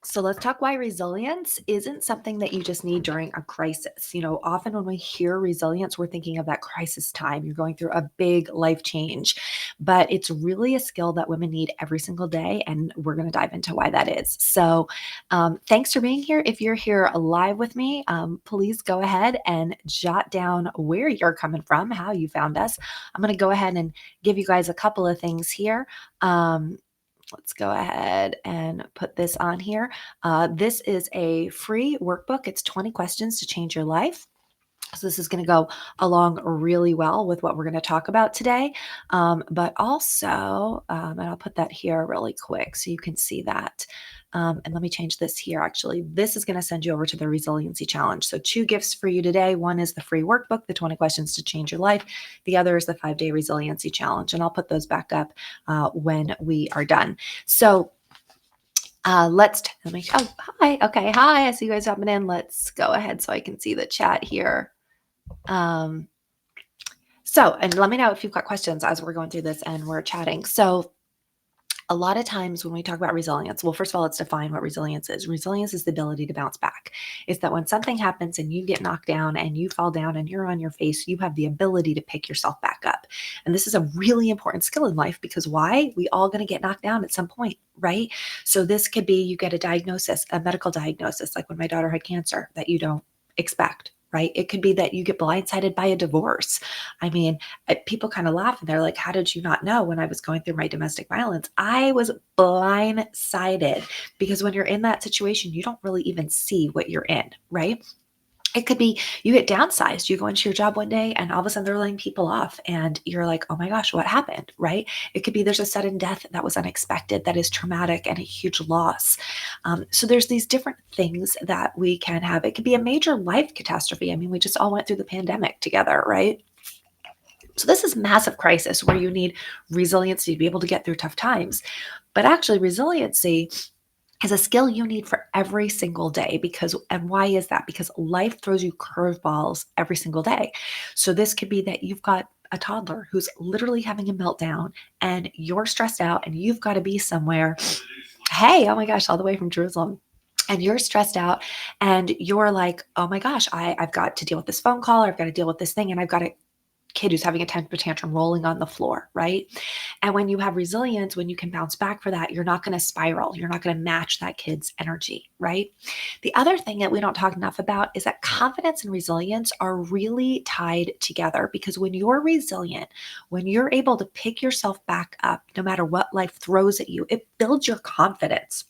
So let's talk why resilience isn't something that you just need during a crisis. Often when we hear resilience, we're thinking of that crisis time. You're going through a big life change, but it's really a skill that women need every single day. And we're going to dive into why that is. So, thanks for being here. If you're here live with me, please go ahead and jot down where you're coming from, how you found us. I'm going to go ahead and give you guys a couple of things here. Let's go ahead and put this on here. This is a free workbook. It's 20 questions to change your life. So this is going to go along really well with what we're going to talk about today. But also, and I'll put that here really quick so you can see that. And let me change this here. Actually, this is going to send you over to the Resiliency Challenge. So 2 gifts for you today. One is the free workbook, the 20 questions to change your life. The other is the 5-day Resiliency Challenge. And I'll put those back up when we are done. So let me, oh, hi. Okay. Hi. I see you guys hopping in. Let's go ahead so I can see the chat here. And let me know if you've got questions as we're going through this and we're chatting. So a lot of times when we talk about resilience, well, first of all, let's define what resilience is. Resilience is the ability to bounce back. It's that when something happens and you get knocked down and you fall down and you're on your face, you have the ability to pick yourself back up. And this is a really important skill in life because why? We all going to get knocked down at some point, right? So this could be you get a diagnosis, a medical diagnosis, like when my daughter had cancer that you don't expect. Right? It could be that you get blindsided by a divorce. I mean, people kind of laugh and they're like, how did you not know when I was going through my domestic violence? I was blindsided because when you're in that situation, you don't really even see what you're in, right? It could be you get downsized. You go into your job one day and all of a sudden they're laying people off and you're like, oh my gosh, what happened? Right? It could be there's a sudden death that was unexpected, that is traumatic and a huge loss. So there's these different things that we can have. It could be a major life catastrophe. I mean, we just all went through the pandemic together, right? So this is massive crisis where you need resiliency to be able to get through tough times. But actually, resiliency is a skill you need for every single day and why is that? Because life throws you curveballs every single day. So this could be that you've got a toddler who's literally having a meltdown and you're stressed out and you've got to be somewhere. Hey, oh my gosh, all the way from Jerusalem. And you're stressed out and you're like, oh my gosh, I've got to deal with this phone call, or I've got to deal with this thing, and I've got to kid who's having a temper tantrum rolling on the floor, right? And when you have resilience, when you can bounce back for that, you're not going to spiral. You're not going to match that kid's energy, right? The other thing that we don't talk enough about is that confidence and resilience are really tied together because when you're resilient, when you're able to pick yourself back up, no matter what life throws at you, it builds your confidence.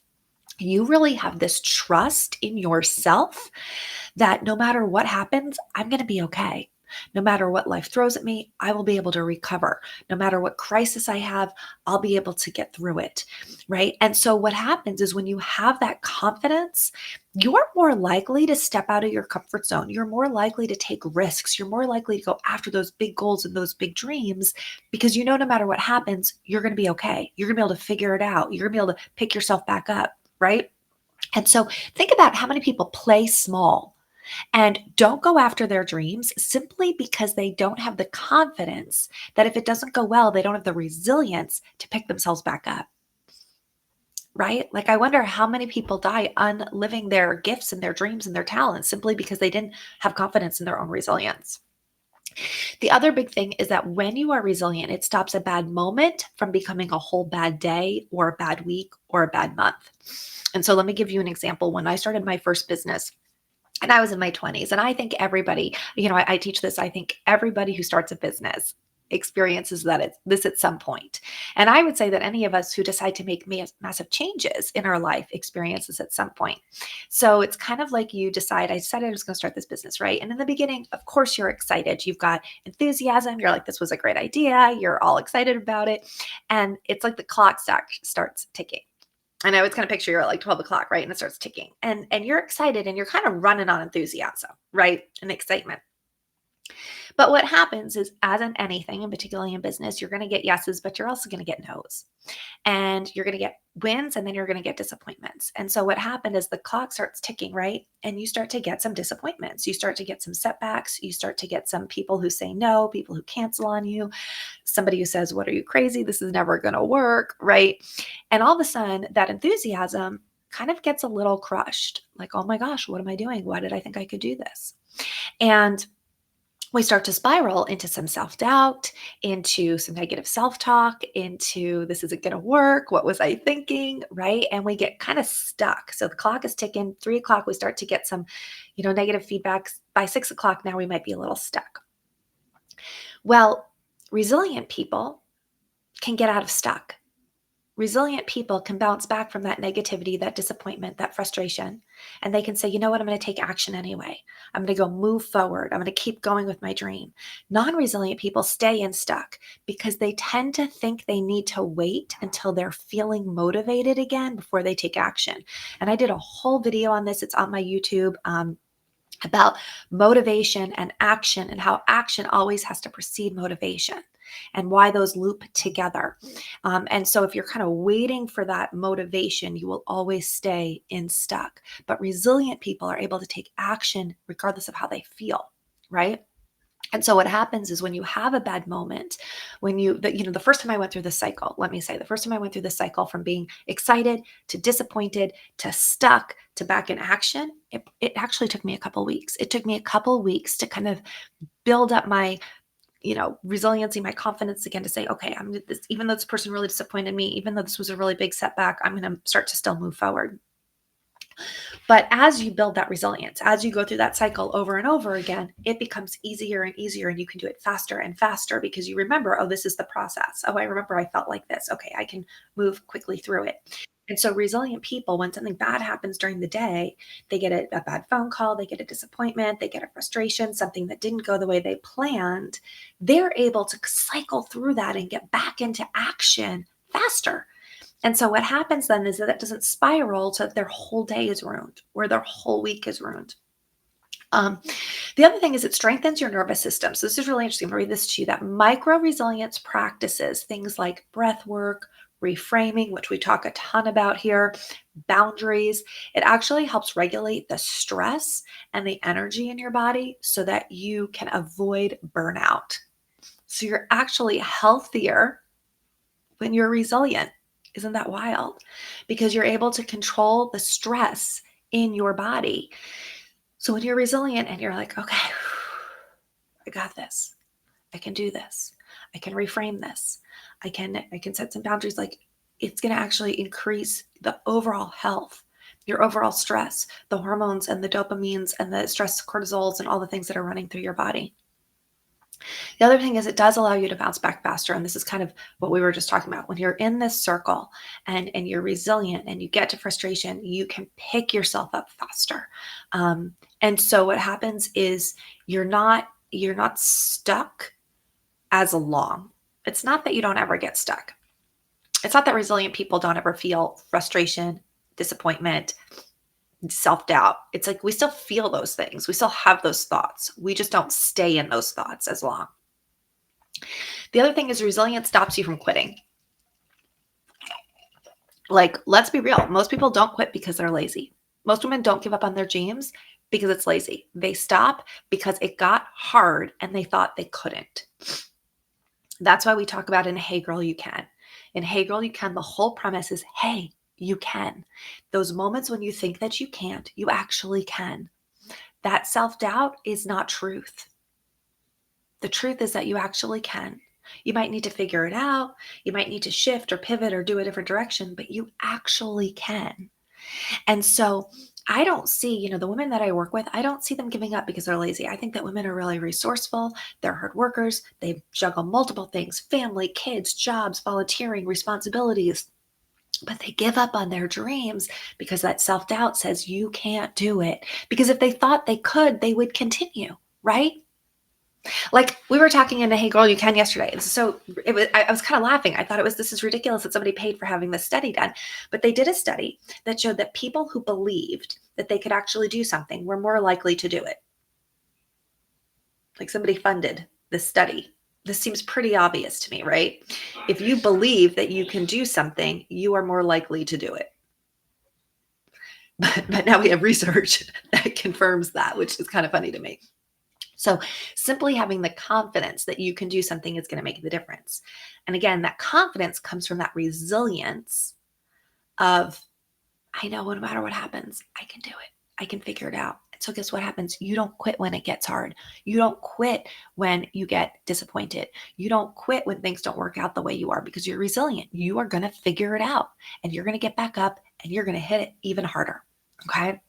You really have this trust in yourself that no matter what happens, I'm going to be okay. No matter what life throws at me, I will be able to recover. No matter what crisis I have, I'll be able to get through it. Right. And so what happens is when you have that confidence, you're more likely to step out of your comfort zone. You're more likely to take risks. You're more likely to go after those big goals and those big dreams because you know no matter what happens, you're going to be okay. You're going to be able to figure it out. You're going to be able to pick yourself back up. Right. And so think about how many people play small and don't go after their dreams simply because they don't have the confidence that if it doesn't go well, they don't have the resilience to pick themselves back up. Right? Like, I wonder how many people die unliving their gifts and their dreams and their talents simply because they didn't have confidence in their own resilience. The other big thing is that when you are resilient, it stops a bad moment from becoming a whole bad day or a bad week or a bad month. And so let me give you an example. When I started my first business, and I was in my 20s, and I think everybody, I teach this, I think everybody who starts a business experiences this at some point. And I would say that any of us who decide to make massive changes in our life experiences at some point. So it's kind of like I decided I was going to start this business, right? And in the beginning, of course, you're excited. You've got enthusiasm. You're like, this was a great idea. You're all excited about it. And it's like the clock starts ticking. I know it's kind of picture you're at like 12 o'clock, right? And it starts ticking and you're excited and you're kind of running on enthusiasm, right? And excitement. But what happens is, as in anything, and particularly in business, you're going to get yeses, but you're also going to get nos. And you're going to get wins and then you're going to get disappointments. And so what happened is the clock starts ticking, right? And you start to get some disappointments. You start to get some setbacks. You start to get some people who say no, people who cancel on you, somebody who says, what are you, crazy? This is never going to work, right? And all of a sudden, that enthusiasm kind of gets a little crushed. Like, oh my gosh, what am I doing? Why did I think I could do this? And we start to spiral into some self doubt, into some negative self talk, into this isn't going to work. What was I thinking? Right. And we get kind of stuck. So the clock is ticking. 3 o'clock, we start to get some, negative feedbacks. By 6 o'clock, now we might be a little stuck. Well, resilient people can get out of stuck. Resilient people can bounce back from that negativity, that disappointment, that frustration, and they can say, you know what, I'm going to take action anyway. I'm going to go move forward. I'm going to keep going with my dream. Non-resilient people stay in stuck because they tend to think they need to wait until they're feeling motivated again before they take action. And I did a whole video on this. It's on my YouTube. About motivation and action, and how action always has to precede motivation, and why those loop together. And so if you're kind of waiting for that motivation, you will always stay in stuck. But resilient people are able to take action regardless of how they feel, right? And so what happens is when you have a bad moment, the first time I went through this cycle, let me say, the first time I went through this cycle from being excited to disappointed to stuck to back in action, it actually took me a couple weeks. It took me a couple weeks to kind of build up my, resiliency, my confidence again to say, okay, even though this person really disappointed me, even though this was a really big setback, I'm going to start to still move forward. But as you build that resilience, as you go through that cycle over and over again, it becomes easier and easier, and you can do it faster and faster because you remember, oh, this is the process. Oh, I remember I felt like this. Okay, I can move quickly through it. And so resilient people, when something bad happens during the day, they get a bad phone call, they get a disappointment, they get a frustration, something that didn't go the way they planned, they're able to cycle through that and get back into action faster. And so what happens then is that doesn't spiral so that their whole day is ruined or their whole week is ruined. The other thing is it strengthens your nervous system. So this is really interesting. I'm going to read this to you, that micro resilience practices, things like breath work, reframing, which we talk a ton about here, boundaries. It actually helps regulate the stress and the energy in your body so that you can avoid burnout. So you're actually healthier when you're resilient. Isn't that wild? Because you're able to control the stress in your body. So when you're resilient and you're like, okay, I got this. I can do this. I can reframe this. I can set some boundaries. Like, it's going to actually increase the overall health, your overall stress, the hormones and the dopamines and the stress cortisols and all the things that are running through your body. The other thing is it does allow you to bounce back faster. And this is kind of what we were just talking about. When you're in this circle and you're resilient and you get to frustration, you can pick yourself up faster. And so what happens is you're not stuck as long. It's not that you don't ever get stuck. It's not that resilient people don't ever feel frustration, disappointment, self-doubt. It's like we still feel those things. We still have those thoughts. We just don't stay in those thoughts as long. The other thing is resilience stops you from quitting. Like, let's be real. Most people don't quit because they're lazy. Most women don't give up on their dreams because it's lazy. They stop because it got hard and they thought they couldn't. That's why we talk about in Hey Girl, You Can. In Hey Girl, You Can, the whole premise is, hey, you can. Those moments when you think that you can't, you actually can. That self-doubt is not truth. The truth is that you actually can. You might need to figure it out. You might need to shift or pivot or do a different direction, but you actually can. And so I don't see, the women that I work with, I don't see them giving up because they're lazy. I think that women are really resourceful. They're hard workers. They juggle multiple things, family, kids, jobs, volunteering, responsibilities. But they give up on their dreams because that self-doubt says you can't do it. Because if they thought they could, they would continue, right? Like we were talking in the Hey Girl, You Can yesterday. So I was kind of laughing. I thought this is ridiculous that somebody paid for having this study done. But they did a study that showed that people who believed that they could actually do something were more likely to do it. Like somebody funded this study. This seems pretty obvious to me, right? If you believe that you can do something, you are more likely to do it. But now we have research that confirms that, which is kind of funny to me. So simply having the confidence that you can do something is going to make the difference. And again, that confidence comes from that resilience of I know no matter what happens, I can do it. I can figure it out. And so guess what happens? You don't quit when it gets hard. You don't quit when you get disappointed. You don't quit when things don't work out the way you are because you're resilient. You are going to figure it out and you're going to get back up and you're going to hit it even harder. Okay.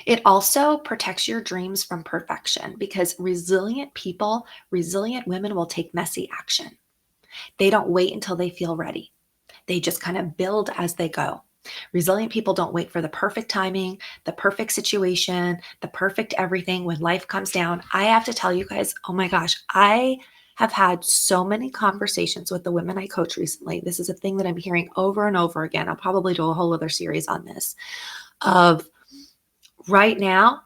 It also protects your dreams from perfection because resilient people, resilient women will take messy action. They don't wait until they feel ready. They just kind of build as they go. Resilient people don't wait for the perfect timing, the perfect situation, the perfect everything when life comes down. I have to tell you guys, oh my gosh, I have had so many conversations with the women I coach recently. This is a thing that I'm hearing over and over again. I'll probably do a whole other series on this of right now,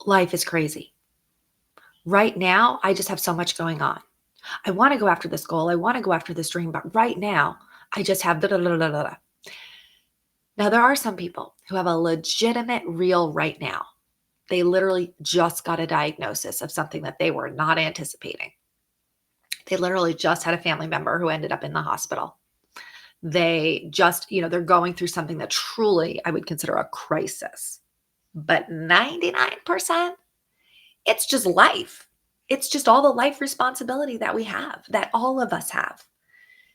life is crazy. Right now, I just have so much going on. I want to go after this goal. I want to go after this dream, but right now, I just have da da da da da. Now, there are some people who have a legitimate, real right now. They literally just got a diagnosis of something that they were not anticipating. They literally just had a family member who ended up in the hospital. They just, they're going through something that truly I would consider a crisis. But 99%, it's just life. It's just all the life responsibility that we have, that all of us have,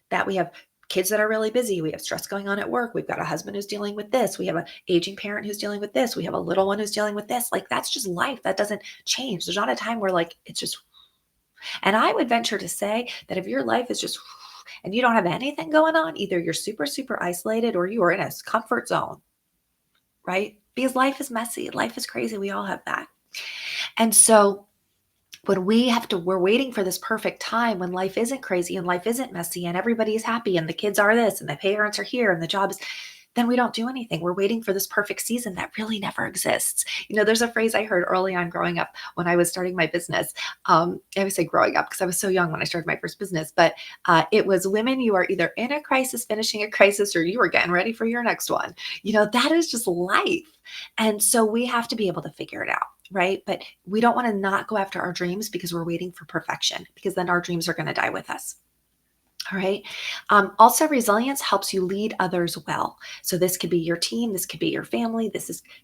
that we have kids that are really busy. We have stress going on at work. We've got a husband who's dealing with this. We have an aging parent who's dealing with this. We have a little one who's dealing with this. Like, that's just life. That doesn't change. There's not a time where like, it's just, and I would venture to say that if your life is just, and you don't have anything going on, either you're super, super isolated or you are in a comfort zone, right? Because life is messy. Life is crazy. We all have that. And so when we're waiting for this perfect time when life isn't crazy and life isn't messy and everybody's happy and the kids are this and the parents are here and the job is, then we don't do anything. We're waiting for this perfect season that really never exists. There's a phrase I heard early on growing up when I was starting my business. I would say growing up because I was so young when I started my first business, but it was women, you are either in a crisis, finishing a crisis, or you are getting ready for your next one. That is just life. And so we have to be able to figure it out. Right. But we don't want to not go after our dreams because we're waiting for perfection, because then our dreams are going to die with us. All right. Also, resilience helps you lead others well. So this could be your team, this could be your family,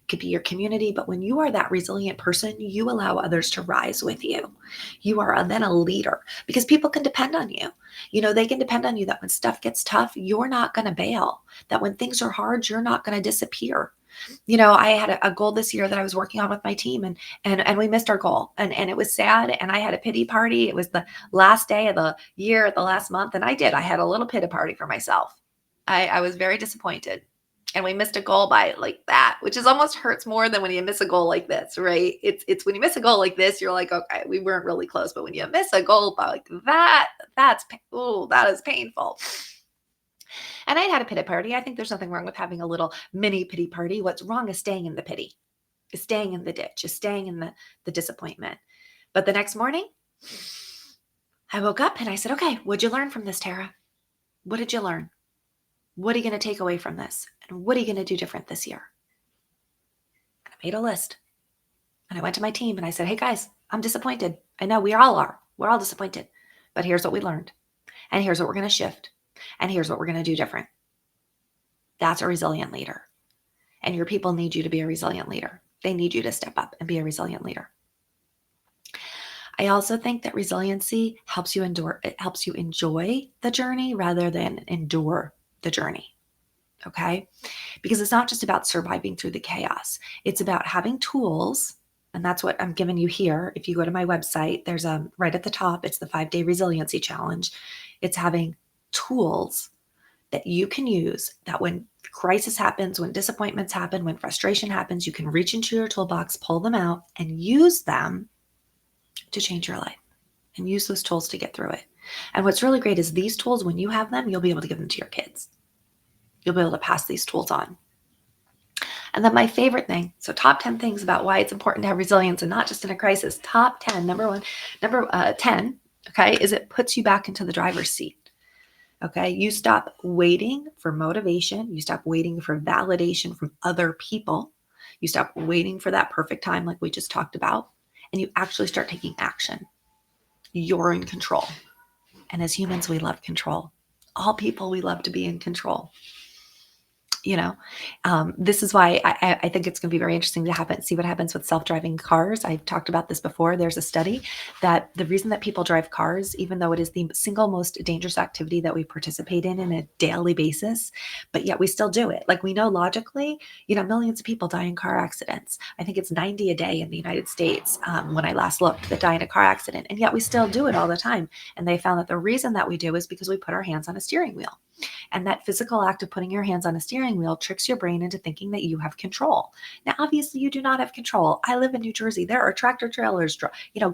could be your community. But when you are that resilient person, you allow others to rise with you. You are then a leader because people can depend on you. They can depend on you that when stuff gets tough, you're not going to bail. That when things are hard, you're not going to disappear. I had a goal this year that I was working on with my team and we missed our goal and it was sad. And I had a pity party. It was the last day of the year, the last month. And I had a little pity party for myself. I was very disappointed. And we missed a goal by like that, which is almost hurts more than when you miss a goal like this, right? It's when you miss a goal like this, you're like, okay, we weren't really close. But when you miss a goal by like that, that is painful. And I had a pity party. I think there's nothing wrong with having a little mini pity party. What's wrong is staying in the pity, is staying in the ditch, is staying in the disappointment. But the next morning, I woke up and I said, okay, what'd you learn from this, Tara? What did you learn? What are you going to take away from this? And what are you going to do different this year? And I made a list. And I went to my team and I said, hey guys, I'm disappointed. I know we all are. We're all disappointed. But here's what we learned. And here's what we're going to shift. And here's what we're going to do different. That's a resilient leader. And your people need you to be a resilient leader. They need you to step up and be a resilient leader. I also think that resiliency helps you endure. It helps you enjoy the journey rather than endure the journey. Okay? Because it's not just about surviving through the chaos. It's about having tools. And that's what I'm giving you here. If you go to my website, there's right at the top, it's the 5-day resiliency challenge. It's having tools that you can use that when crisis happens, when disappointments happen, when frustration happens, you can reach into your toolbox, pull them out, and use them to change your life and use those tools to get through it. And what's really great is these tools, when you have them, you'll be able to give them to your kids. You'll be able to pass these tools on. And then my favorite thing, so top 10 things about why it's important to have resilience and not just in a crisis. Top 10, number 10, okay, is it puts you back into the driver's seat. Okay, you stop waiting for motivation. You stop waiting for validation from other people. You stop waiting for that perfect time like we just talked about. And you actually start taking action. You're in control. And as humans, we love control. All people, we love to be in control. you know. This is why I think it's going to be very interesting to see what happens with self-driving cars. I've talked about this before. There's a study that the reason that people drive cars, even though it is the single most dangerous activity that we participate in a daily basis, but yet we still do it. Like, we know logically, millions of people die in car accidents. I think it's 90 a day in the United States, when I last looked, that die in a car accident, and yet we still do it all the time. And they found that the reason that we do is because we put our hands on a steering wheel. And that physical act of putting your hands on a steering wheel tricks your brain into thinking that you have control. Now, obviously, you do not have control. I live in New Jersey. There are tractor trailers,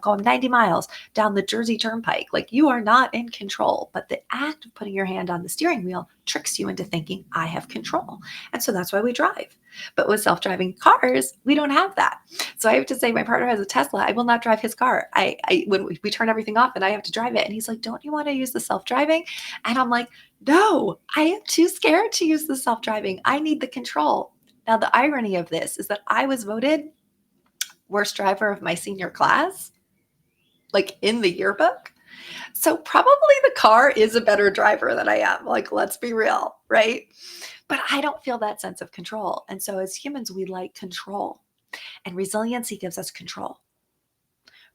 going 90 miles down the Jersey Turnpike. Like, you are not in control. But the act of putting your hand on the steering wheel tricks you into thinking, I have control. And so that's why we drive. But with self-driving cars, we don't have that. So I have to say, my partner has a Tesla. I will not drive his car. When we turn everything off and I have to drive it, and he's like, don't you want to use the self-driving? And I'm like, no, I am too scared to use the self-driving. I need the control. Now, the irony of this is that I was voted worst driver of my senior class, like in the yearbook. So probably the car is a better driver than I am. Like, let's be real, right? But I don't feel that sense of control. And so as humans, we like control. And resiliency gives us control.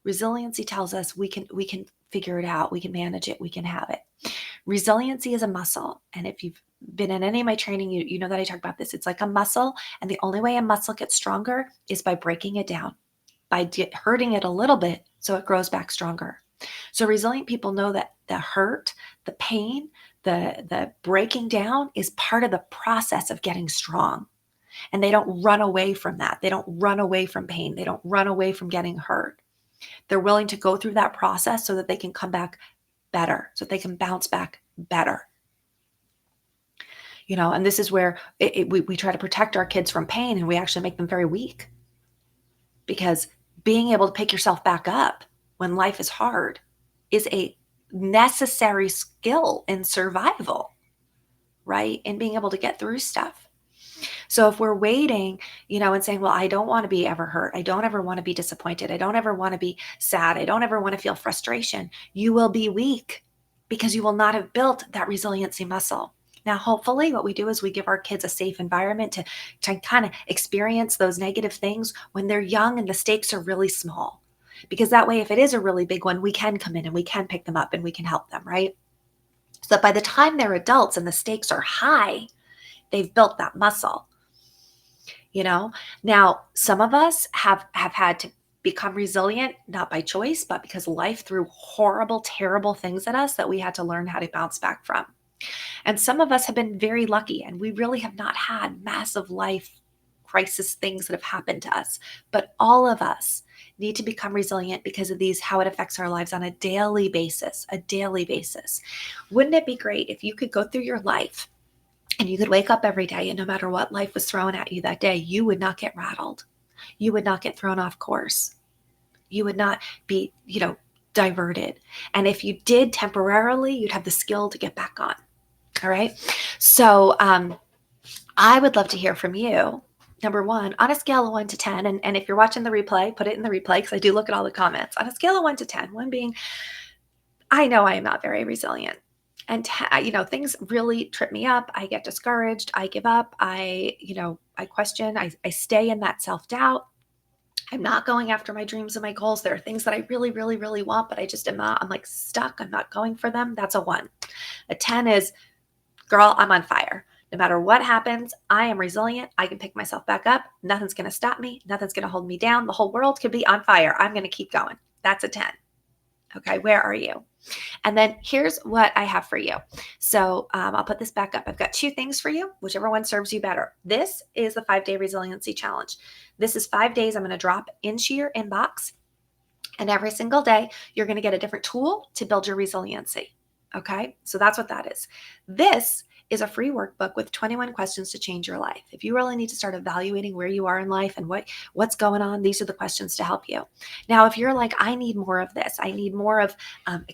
Resiliency tells us we can figure it out, we can manage it, we can have it. Resiliency is a muscle. And if you've been in any of my training, you know that I talk about this. It's like a muscle. And the only way a muscle gets stronger is by breaking it down, by hurting it a little bit so it grows back stronger. So resilient people know that the hurt, the pain, the breaking down is part of the process of getting strong. And they don't run away from that. They don't run away from pain. They don't run away from getting hurt. They're willing to go through that process so that they can come back better, so that they can bounce back better. And this is where we try to protect our kids from pain, and we actually make them very weak. Because being able to pick yourself back up when life is hard is a necessary skill in survival, right? In being able to get through stuff. So if we're waiting, and saying, well, I don't want to be ever hurt. I don't ever want to be disappointed. I don't ever want to be sad. I don't ever want to feel frustration. You will be weak because you will not have built that resiliency muscle. Now, hopefully what we do is we give our kids a safe environment to kind of experience those negative things when they're young and the stakes are really small. Because that way, if it is a really big one, we can come in and we can pick them up and we can help them, right? So that by the time they're adults and the stakes are high, they've built that muscle. Now, some of us have had to become resilient, not by choice, but because life threw horrible, terrible things at us that we had to learn how to bounce back from. And some of us have been very lucky, and we really have not had massive life crisis things that have happened to us. But all of us need to become resilient because of how it affects our lives on a daily basis, Wouldn't it be great if you could go through your life and you could wake up every day, and no matter what life was thrown at you that day, you would not get rattled. You would not get thrown off course. You would not be, diverted. And if you did temporarily, you'd have the skill to get back on. All right. So I would love to hear from you. Number one, on a scale of 1 to 10, and if you're watching the replay, put it in the replay because I do look at all the comments. On a scale of 1 to 10, 1 being, I know I am not very resilient. And, things really trip me up. I get discouraged. I give up. I question. I stay in that self-doubt. I'm not going after my dreams and my goals. There are things that I really, really, really want, but I just am not. I'm like stuck. I'm not going for them. That's a 1. A 10 is, girl, I'm on fire. No matter what happens, I am resilient. I can pick myself back up. Nothing's going to stop me. Nothing's going to hold me down. The whole world could be on fire. I'm going to keep going. That's a 10. Okay, where are you? And then here's what I have for you. So I'll put this back up. I've got 2 things for you, whichever one serves you better. This is the 5-day resiliency challenge. This is 5 days I'm going to drop into your inbox. And every single day, you're going to get a different tool to build your resiliency. Okay, so that's what that is. This is a free workbook with 21 questions to change your life. If you really need to start evaluating where you are in life and what's going on, these are the questions to help you. Now, if you're like, I need more of this, I need more of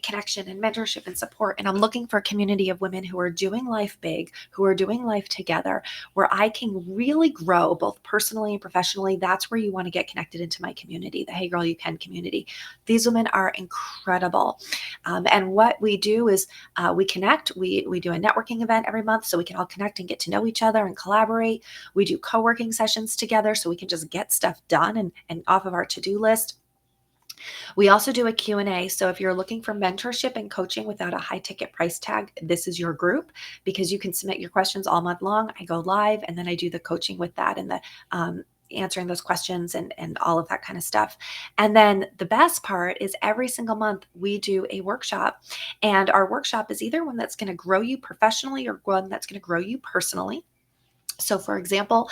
connection and mentorship and support, and I'm looking for a community of women who are doing life big, who are doing life together, where I can really grow both personally and professionally, that's where you want to get connected into my community, the Hey Girl You Can community. These women are incredible. And what we do is we connect, we do a networking event every month so we can all connect and get to know each other and collaborate. We do co-working sessions together so we can just get stuff done and off of our to-do list. We also do a Q&A. So if you're looking for mentorship and coaching without a high ticket price tag, this is your group because you can submit your questions all month long. I go live and then I do the coaching with that and the answering those questions and all of that kind of stuff. And then the best part is every single month we do a workshop, and our workshop is either one that's going to grow you professionally or one that's going to grow you personally. So for example,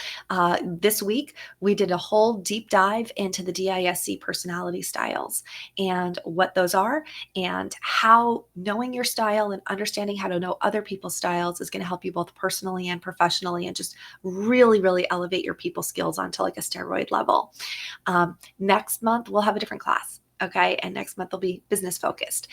this week we did a whole deep dive into the DISC personality styles and what those are, and how knowing your style and understanding how to know other people's styles is going to help you both personally and professionally, and just really, really elevate your people skills onto like a steroid level. Next month we'll have a different class. Okay. And next month will be business focused.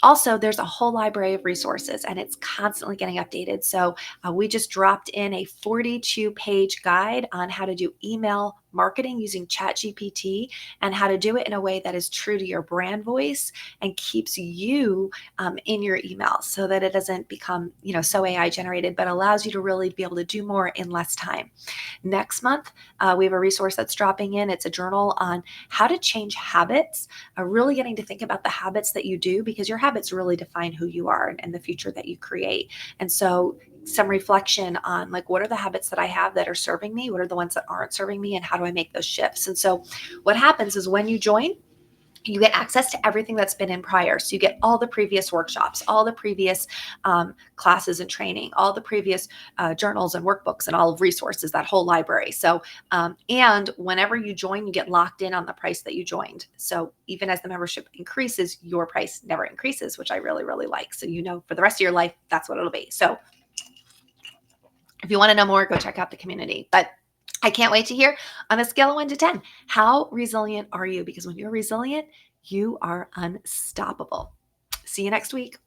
Also, there's a whole library of resources and it's constantly getting updated. So we just dropped in a 42-page guide on how to do email marketing using ChatGPT and how to do it in a way that is true to your brand voice and keeps you in your emails so that it doesn't become, so AI generated, but allows you to really be able to do more in less time. Next month, we have a resource that's dropping in. It's a journal on how to change habits, really getting to think about the habits that you do, because your habits really define who you are and the future that you create. And so some reflection on like, what are the habits that I have that are serving me? What are the ones that aren't serving me? And how do I make those shifts? And so what happens is when you join, you get access to everything that's been in prior. So you get all the previous workshops, all the previous classes and training, all the previous journals and workbooks and all of resources, that whole library. So, and whenever you join, you get locked in on the price that you joined. So even as the membership increases, your price never increases, which I really, really like. So, for the rest of your life, that's what it'll be. So if you want to know more, go check out the community. But I can't wait to hear, on a scale of 1 to 10, how resilient are you? Because when you're resilient, you are unstoppable. See you next week.